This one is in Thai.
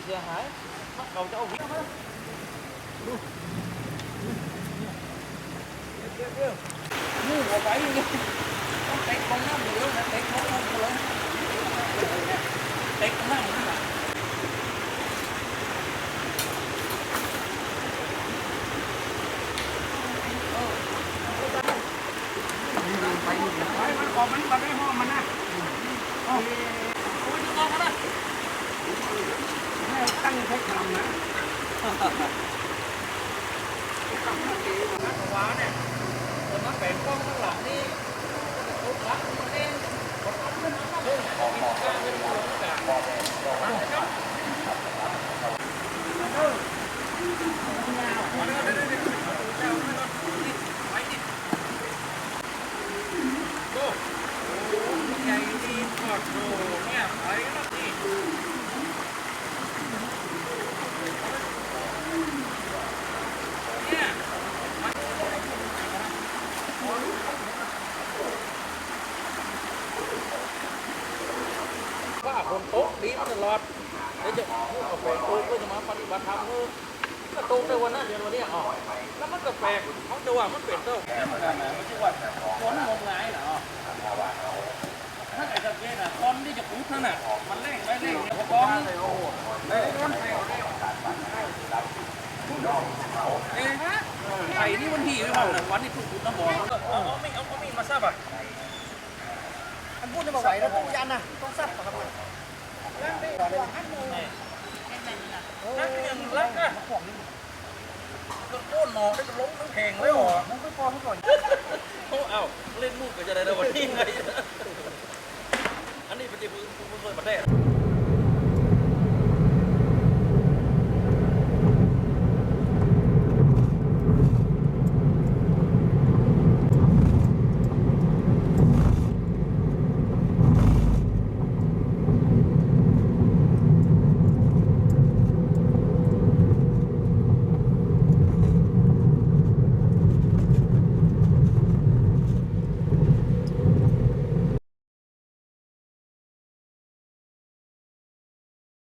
เสียหายเราจะเอาหินมานู่นเอาไว้ยังไงต้องเตะตรงหน้าเดี๋ยวนะเตะตรงหน้าเลยเตะตรงหน้านี่แหละไปมันออกมันได้ห้องมันนะโอ้ยจะออกมาละให้ตั้งให้ทำนะทำทันทีนะว้าเนี่ยจะมาแบ่งกล้องข้างหลังนี่รถลักมันเองรถลักขึ้นมาเรื่องของกินข้าวเรื่องอะไรต่างๆใหญ่ดีปลอดโปร่งเนี่ยไปแล้วนี่เนี่ยว่าคนโต๊ะดีมาตลอดเดี๋ยวจะพูดกับแฟนโต๊ะก็จะมาปฏิบัติธรรมก็โต๊ะในวันนั้นเดี๋ยววันนี้อ๋อแล้วมันก็แปลกเขาจะว่ามันเป็นเต้าไม่ใช่ว่าคนงมงายเหรอถ้าไอ้สัตว์เนี่ยนะคนที่จะปุ๊บนั่นน่ะมันเร่งไว้เร่งเนี่ยพอมเอ๊ะไข่นี่มันหี่ไม่เบาเลยวันนี้ปุ๊บน้ำบ่อเอามีมาซับอ่ะอันพูดจะมาไหวแล้วต้องยันนะต้องซับต่อครับนั่นได้อันโมงนั่นยังรักอ่ะก็โค่นหนอได้ก็ล้มทั้งแพงเลยอ๋อมันไม่พอเท่าก่อนเอาเล่นมุกก็จะได้วันนี้ไงอันนี้เป็นที่พึ่งเคยมาได้